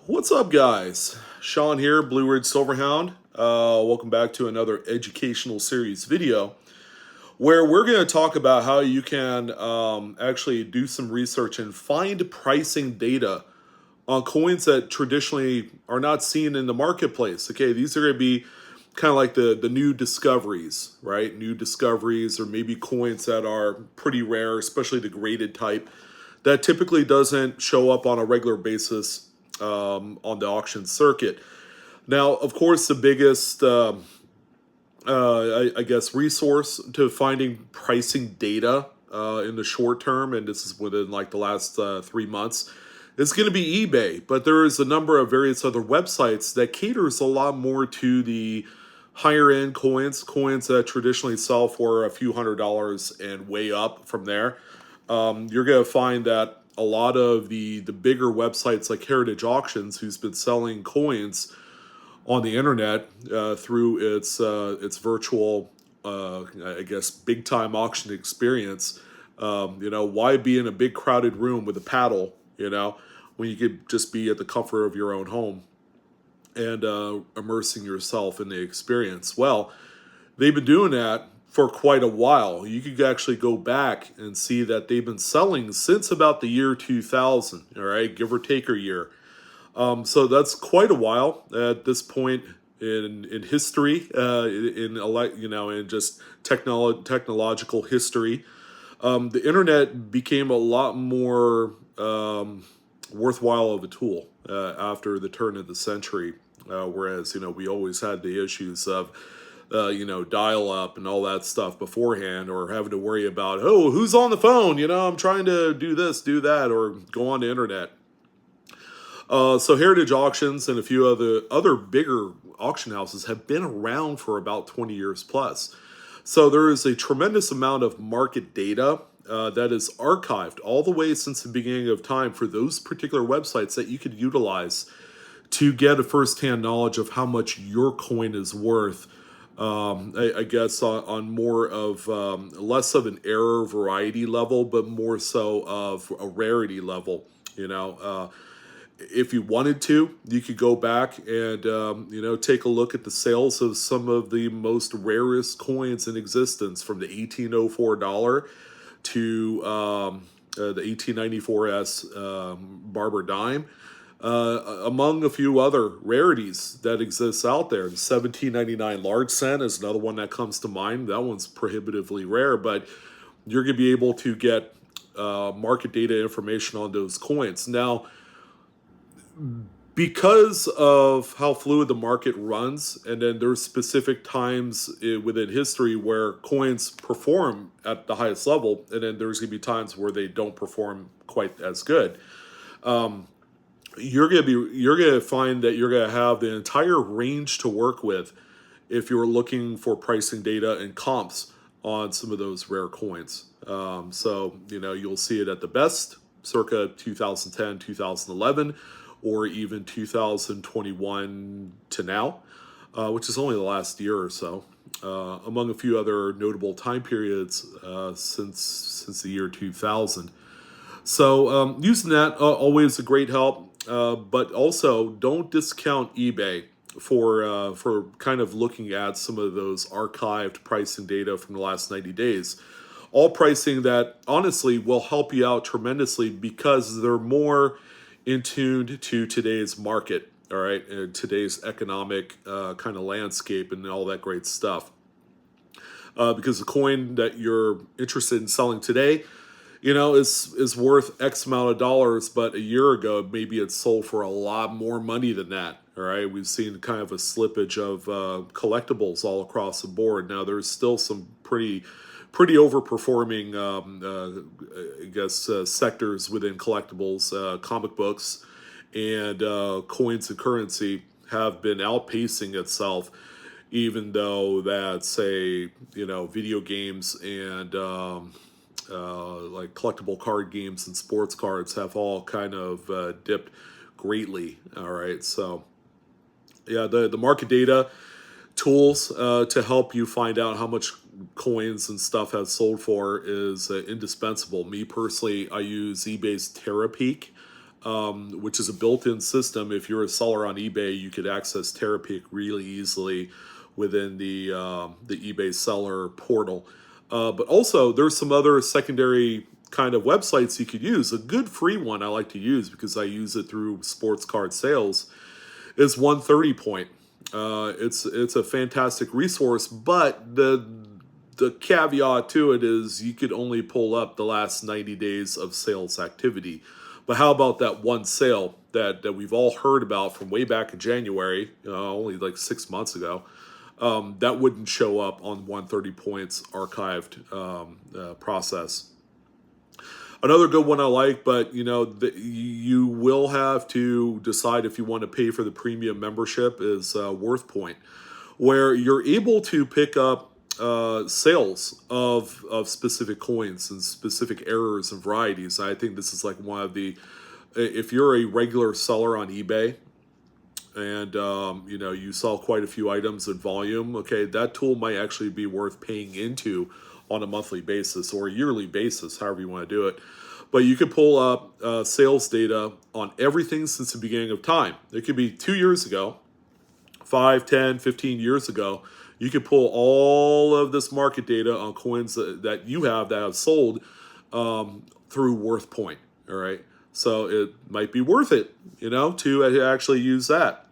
What's up, guys? Sean here, Blue Ridge Silverhound. Welcome back to another educational series video where we're going to talk about how you can actually do some research and find pricing data on coins that traditionally are not seen in the marketplace. Okay, these are going to be kind of like the new discoveries, right? New discoveries, or maybe coins that are pretty rare, especially the graded type, that typically doesn't show up on a regular basis on the auction circuit. Now, of course, the biggest, I guess, resource to finding pricing data in the short term, and this is within like the last 3 months, is going to be eBay. But there is a number of various other websites that caters a lot more to the higher end coins that traditionally sell for a few $100s and way up from there. You're going to find that a lot of the bigger websites like Heritage Auctions, who's been selling coins on the internet through its virtual, I guess, big time auction experience. Why be in a big crowded room with a paddle? When you could just be at the comfort of your own home and immersing yourself in the experience. Well, they've been doing that for quite a while. You could actually go back and see that they've been selling since about the year 2000, all right, give or take a year. So that's quite a while at this point in history, in just technological history. The internet became a lot more worthwhile of a tool after the turn of the century, whereas we always had the issues of dial up and all that stuff beforehand, or having to worry about, oh, who's on the phone? I'm trying to do this, do that, or go on the internet. So Heritage Auctions and a few other bigger auction houses have been around for about 20 years plus. So there is a tremendous amount of market data that is archived all the way since the beginning of time for those particular websites that you could utilize to get a first-hand knowledge of how much your coin is worth. I guess on more of less of an error variety level, but more so of a rarity level. If you wanted to, you could go back and take a look at the sales of some of the most rarest coins in existence, from the 1804 dollar to the 1894 Barber dime, among a few other rarities that exists out there. The 1799 large cent is another one that comes to mind. That one's prohibitively rare, but you're going to be able to get market data information on those coins. Now, because of how fluid the market runs, and then there's specific times within history where coins perform at the highest level, and then there's going to be times where they don't perform quite as good. You're gonna find that you're gonna have the entire range to work with if you're looking for pricing data and comps on some of those rare coins. So you'll see it at the best circa 2010, 2011, or even 2021 to now, which is only the last year or so, among a few other notable time periods since the year 2000. So using that always a great help, but also don't discount eBay for kind of looking at some of those archived pricing data from the last 90 days. All pricing that honestly will help you out tremendously because they're more in tune to today's market, all right, and today's economic kind of landscape and all that great stuff. Because the coin that you're interested in selling today, is worth X amount of dollars, but a year ago, maybe it sold for a lot more money than that. All right. We've seen kind of a slippage of collectibles all across the board. Now, there's still some pretty overperforming, I guess, sectors within collectibles. Comic books and coins and currency have been outpacing itself, even though that, say, video games and like collectible card games and sports cards have all kind of dipped greatly. All right, so yeah, the market data tools to help you find out how much coins and stuff have sold for is indispensable. Me personally, I use eBay's TerraPeak which is a built-in system. If you're a seller on eBay, you could access Terapeak really easily within the eBay seller portal. But also, there's some other secondary kind of websites you could use. A good free one I like to use because I use it through sports card sales is 130 Point. It's a fantastic resource, but the caveat to it is you could only pull up the last 90 days of sales activity. But how about that one sale that we've all heard about from way back in January, only like 6 months ago? That wouldn't show up on 130 Points archived process. Another good one I like, but you will have to decide if you want to pay for the premium membership, is WorthPoint, where you're able to pick up sales of specific coins and specific errors and varieties. I think this is like one of the, if you're a regular seller on eBay and you sell quite a few items in volume, okay, that tool might actually be worth paying into on a monthly basis or a yearly basis, however you want to do it. But you can pull up sales data on everything since the beginning of time. It could be 2 years ago, 5, 10, 15 years ago. You can pull all of this market data on coins that you have that have sold through WorthPoint. All right. So it might be worth it, to actually use that.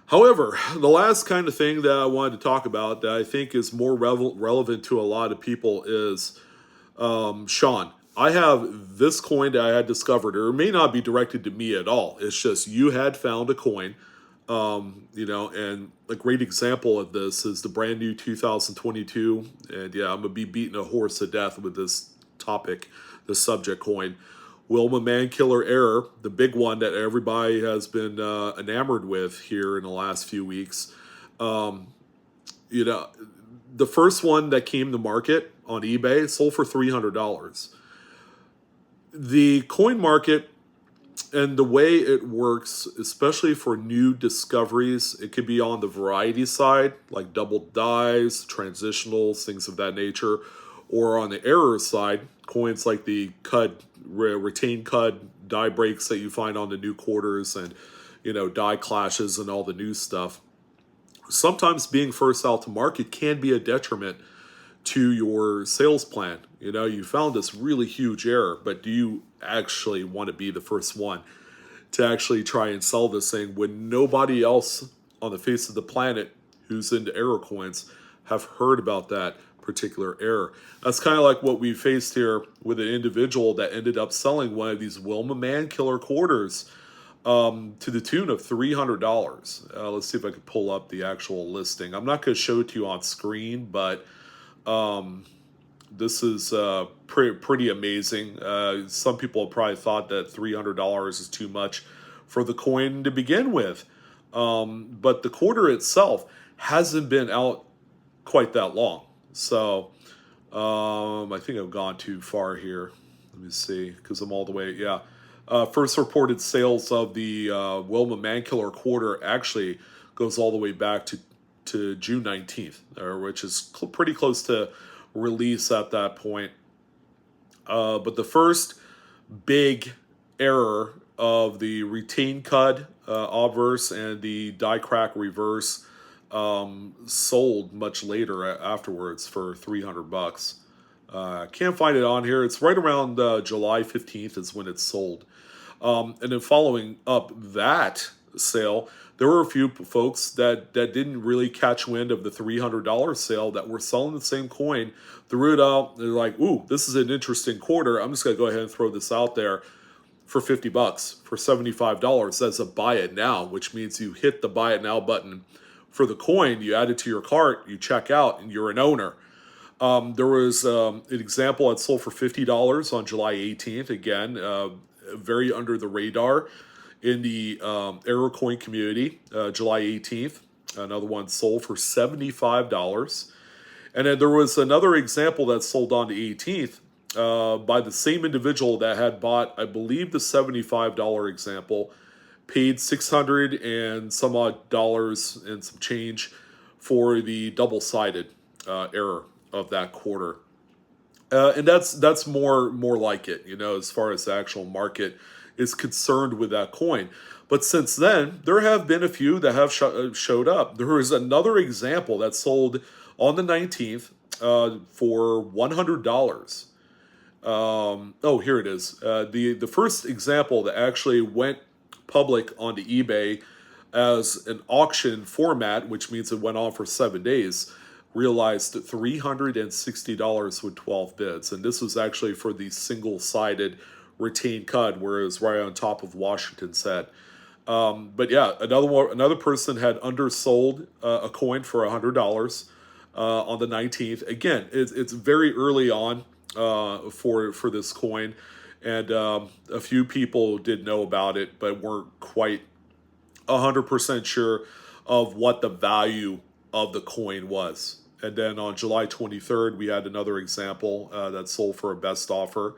However, the last kind of thing that I wanted to talk about that I think is more relevant to a lot of people is, Sean, I have this coin that I had discovered, or it may not be directed to me at all. It's just you had found a coin, and a great example of this is the brand new 2022. And yeah, I'm going to be beating a horse to death with this topic, the subject coin. Wilma Mankiller Error, the big one that everybody has been enamored with here in the last few weeks. The first one that came to market on eBay sold for $300. The coin market and the way it works, especially for new discoveries, it could be on the variety side, like double dies, transitionals, things of that nature, or on the error side, coins like the retained CUD die breaks that you find on the new quarters and, die clashes and all the new stuff. Sometimes being first out to market can be a detriment to your sales plan. You found this really huge error, but do you actually want to be the first one to actually try and sell this thing when nobody else on the face of the planet who's into error coins have heard about that particular error? That's kind of like what we faced here with an individual that ended up selling one of these Wilma Mankiller quarters to the tune of $300. Let's see if I can pull up the actual listing. I'm not going to show it to you on screen, but this is pretty amazing. Some people have probably thought that $300 is too much for the coin to begin with. But the quarter itself hasn't been out quite that long. So I think I've gone too far here. Let me see, because I'm all the way, yeah. First reported sales of the Wilma Mankiller quarter actually goes all the way back to June 19th, which is pretty close to release at that point. But the first big error of the retained CUD obverse and the die crack reverse sold much later afterwards for $300. Can't find it on here. It's right around July 15th is when it's sold. And then following up that sale, there were a few folks that didn't really catch wind of the $300 sale that were selling the same coin, threw it out. They're like, ooh, this is an interesting quarter. I'm just going to go ahead and throw this out there for $50, for $75. That's a buy it now, which means you hit the buy it now button for the coin, you add it to your cart, you check out, and you're an owner. There was an example that sold for $50 on July 18th. Again, very under the radar in the error coin community, July 18th. Another one sold for $75. And then there was another example that sold on the 18th by the same individual that had bought, I believe, the $75 example, paid $600 and some odd dollars and some change for the double-sided error of that quarter. And that's more like it, as far as the actual market is concerned with that coin. But since then, there have been a few that have showed up. There is another example that sold on the 19th for $100. Oh, here it is. The first example that actually went public onto eBay as an auction format, which means it went on for 7 days, realized $360 with 12 bids. And this was actually for the single-sided retained cud, where it was right on top of Washington's head. But yeah, another person had undersold a coin for $100 on the 19th. Again, it's very early on for this coin, and a few people did know about it, but weren't quite 100% sure of what the value of the coin was. And then on July 23rd, we had another example that sold for a best offer.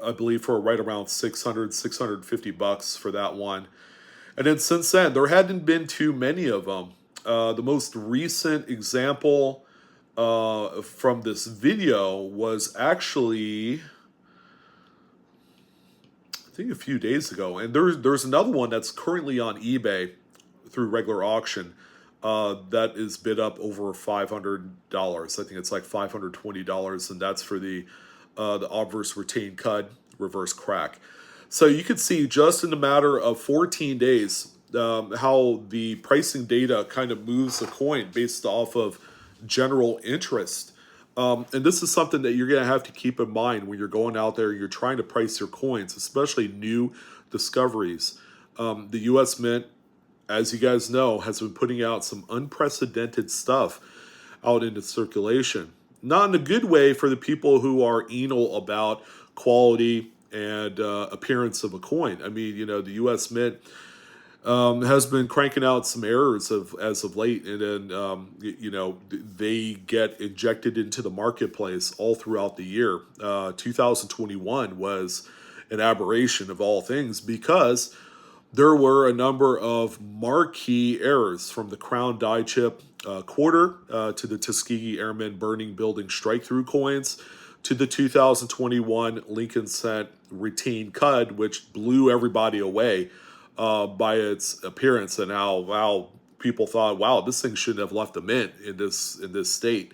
I believe for right around $650 for that one. And then since then, there hadn't been too many of them. The most recent example from this video was actually, I think, a few days ago. And there's another one that's currently on eBay through regular auction that is bid up over $500. I think it's like $520, and that's for the obverse retained cud reverse crack. So you could see just in a matter of 14 days how the pricing data kind of moves the coin based off of general interest. And this is something that you're going to have to keep in mind when you're going out there, you're trying to price your coins, especially new discoveries. The U.S. Mint, as you guys know, has been putting out some unprecedented stuff out into circulation. Not in a good way for the people who are anal about quality and appearance of a coin. I mean, the U.S. Mint has been cranking out some errors as of late, and then they get injected into the marketplace all throughout the year. 2021 was an aberration of all things because there were a number of marquee errors, from the Crown die chip quarter to the Tuskegee Airmen burning building strike-through coins to the 2021 Lincoln Cent retained cud, which blew everybody away by its appearance and how people thought, wow, this thing shouldn't have left the mint in this state.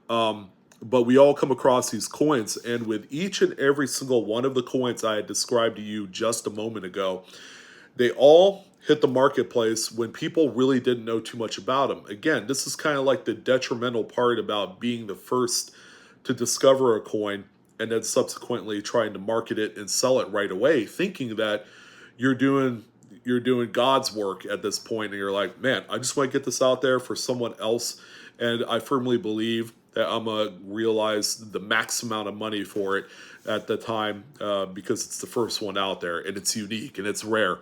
But we all come across these coins, and with each and every single one of the coins I had described to you just a moment ago, they all hit the marketplace when people really didn't know too much about them. Again, this is kind of like the detrimental part about being the first to discover a coin and then subsequently trying to market it and sell it right away, thinking that you're doing God's work at this point, and you're like, man, I just want to get this out there for someone else, and I firmly believe that I'm going to realize the max amount of money for it at the time because it's the first one out there, and it's unique, and it's rare.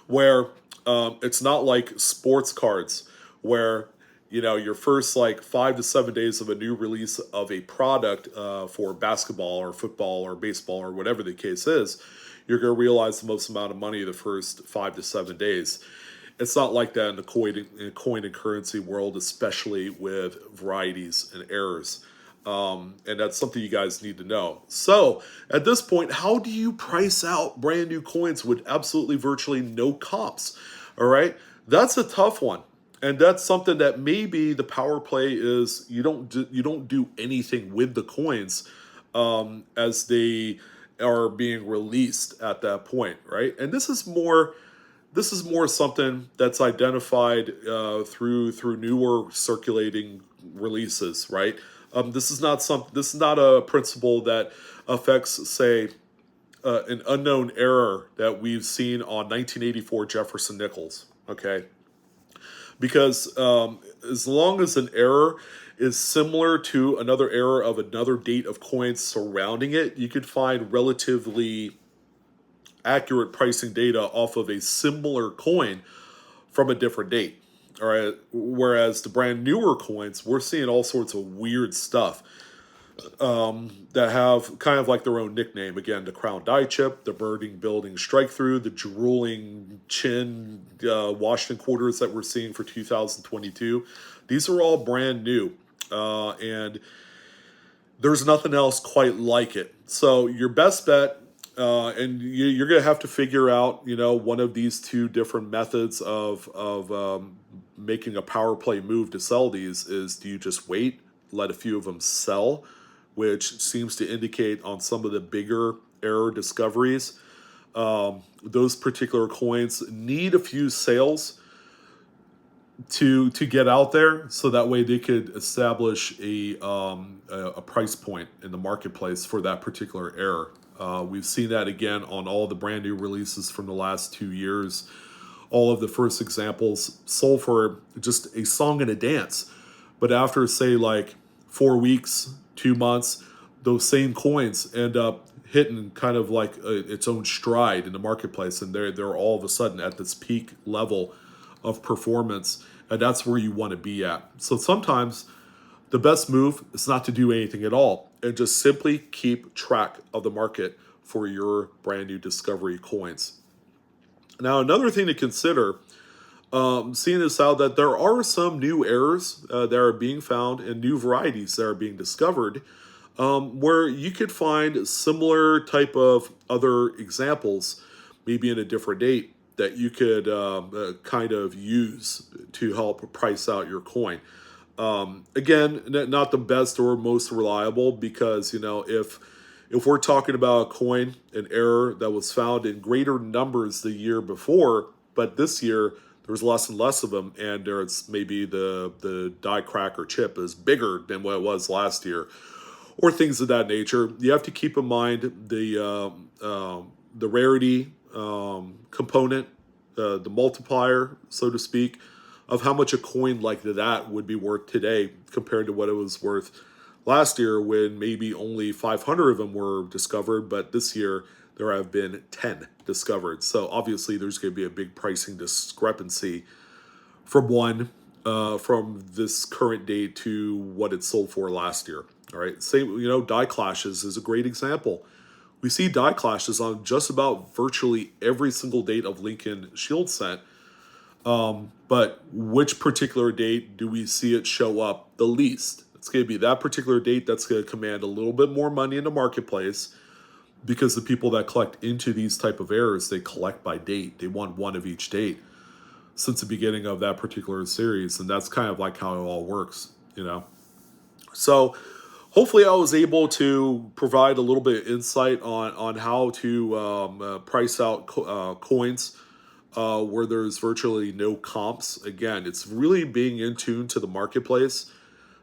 Where it's not like sports cards, where your first like 5 to 7 days of a new release of a product for basketball or football or baseball or whatever the case is, you're going to realize the most amount of money the first 5 to 7 days. It's not like that in the coin and currency world, especially with varieties and errors. And that's something you guys need to know. So at this point, how do you price out brand new coins with absolutely virtually no comps? All right, that's a tough one. And that's something that maybe the power play is you don't do anything with the coins as they are being released at that point, right? And this is more something that's identified through newer circulating releases, right? This is not a principle that affects, say, an unknown error that we've seen on 1984 Jefferson nickels. Okay, because as long as an error is similar to another error of another date of coins surrounding it, you could find relatively accurate pricing data off of a similar coin from a different date. All right. Whereas the brand newer coins, we're seeing all sorts of weird stuff that have kind of like their own nickname. Again, the Crown die chip, the burning building strike through, the drooling chin Washington quarters that we're seeing for 2022. These are all brand new. And there's nothing else quite like it. So your best bet And you're going to have to figure out, one of these two different methods of making a power play move to sell these. Is, do you just wait, let a few of them sell, which seems to indicate on some of the bigger error discoveries, those particular coins need a few sales to get out there, so that way they could establish a price point in the marketplace for that particular error. We've seen that again on all the brand new releases from the last 2 years. All of the first examples sold for just a song and a dance, but after, say, like 4 weeks, 2 months, those same coins end up hitting kind of like its own stride in the marketplace, and they're all of a sudden at this peak level of performance, and that's where you want to be at. So sometimes the best move is not to do anything at all and just simply keep track of the market for your brand new discovery coins. Now, another thing to consider, seeing this out, that there are some new errors that are being found and new varieties that are being discovered, where you could find similar type of other examples, maybe in a different date, that you could kind of use to help price out your coin. Again, not the best or most reliable, because if we're talking about a coin, an error that was found in greater numbers the year before, but this year there's less and less of them, and there's maybe the die crack or chip is bigger than what it was last year, or things of that nature. You have to keep in mind the rarity component, the multiplier, so to speak, of how much a coin like that would be worth today compared to what it was worth last year, when maybe only 500 of them were discovered, but this year there have been 10 discovered. So obviously there's going to be a big pricing discrepancy from this current date to what it sold for last year. All right, same, die clashes is a great example. We see die clashes on just about virtually every single date of Lincoln Shield set. But which particular date do we see it show up the least? It's going to be that particular date that's going to command a little bit more money in the marketplace, because the people that collect into these type of errors, they collect by date. They want one of each date since the beginning of that particular series. And that's kind of like how it all works, So hopefully I was able to provide a little bit of insight on how to price out coins where there's virtually no comps. Again, it's really being in tune to the marketplace.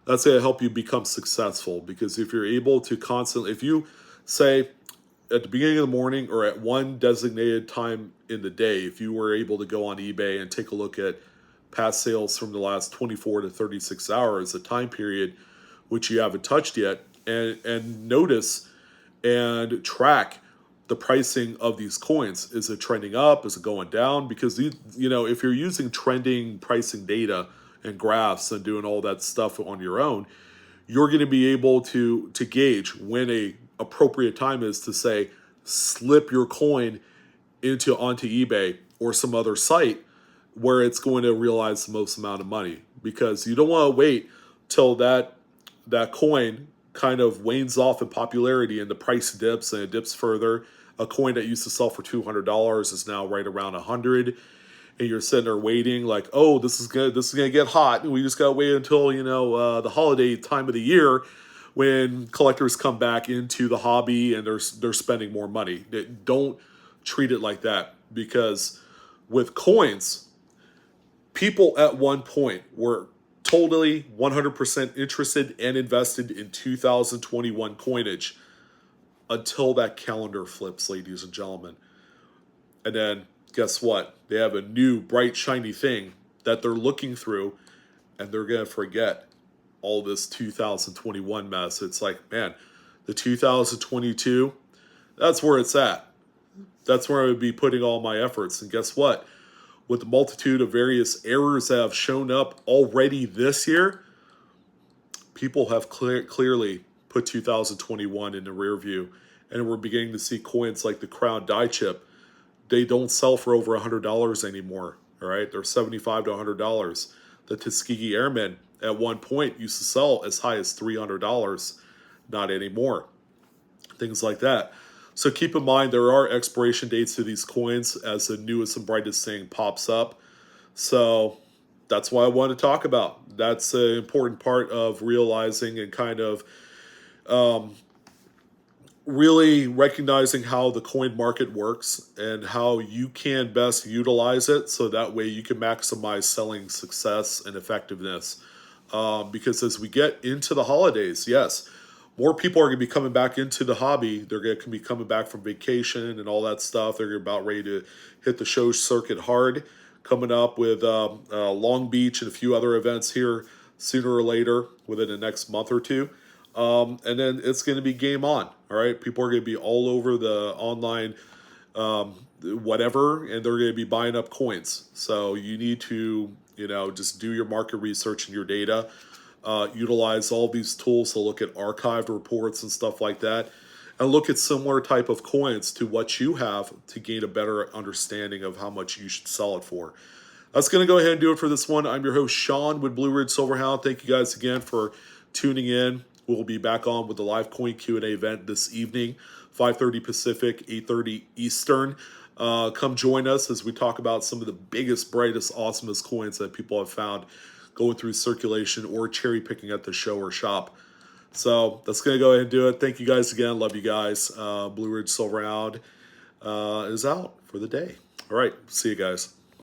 That's going to help you become successful, because if you're able to constantly, if you say at the beginning of the morning or at one designated time in the day, if you were able to go on eBay and take a look at past sales from the last 24 to 36 hours, a time period which you haven't touched yet, and notice and track the pricing of these coins. Is it trending up? Is it going down? Because if you're using trending pricing data and graphs and doing all that stuff on your own, you're going to be able to gauge when a appropriate time is to say slip your coin onto eBay or some other site where it's going to realize the most amount of money. Because you don't want to wait till that coin kind of wanes off in popularity and the price dips, and it dips further. A coin that used to sell for $200 is now right around $100, and you're sitting there waiting like, oh, this is gonna get hot, and we just gotta wait until the holiday time of the year, when collectors come back into the hobby and they're spending more money. Don't treat it like that, because with coins, people at one point were totally 100% interested and invested in 2021 coinage until that calendar flips, ladies and gentlemen. And then guess what? They have a new bright shiny thing that they're looking through, and they're going to forget all this 2021 mess. It's like, man, the 2022, that's where it's at. That's where I would be putting all my efforts. And guess what? With the multitude of various errors that have shown up already this year, people have clearly put 2021 in the rear view, and we're beginning to see coins like the Crown Die Chip. They don't sell for over $100 anymore. All right, they're $75 to $100. The Tuskegee Airmen at one point used to sell as high as $300. Not anymore. Things like that. So keep in mind there are expiration dates to these coins as the newest and brightest thing pops up. So that's why I want to talk about. That's an important part of realizing and kind of really recognizing how the coin market works and how you can best utilize it so that way you can maximize selling success and effectiveness. Because as we get into the holidays, yes, more people are going to be coming back into the hobby. They're going to be coming back from vacation and all that stuff. They're about ready to hit the show circuit hard, coming up with Long Beach and a few other events here sooner or later within the next month or two. And then it's going to be game on. All right. People are going to be all over the online whatever, and they're going to be buying up coins. So you need to, just do your market research and your data. Utilize all these tools to look at archived reports and stuff like that, and look at similar type of coins to what you have to gain a better understanding of how much you should sell it for. That's going to go ahead and do it for this one. I'm your host, Sean, with Blue Ridge Silverhound. Thank you guys again for tuning in. We'll be back on with the live coin Q&A event this evening, 5:30 Pacific, 8:30 Eastern. Come join us as we talk about some of the biggest, brightest, awesomest coins that people have found going through circulation or cherry picking at the show or shop. So that's going to go ahead and do it. Thank you guys again. Love you guys. Blue Ridge Silverhound is out for the day. All right. See you guys.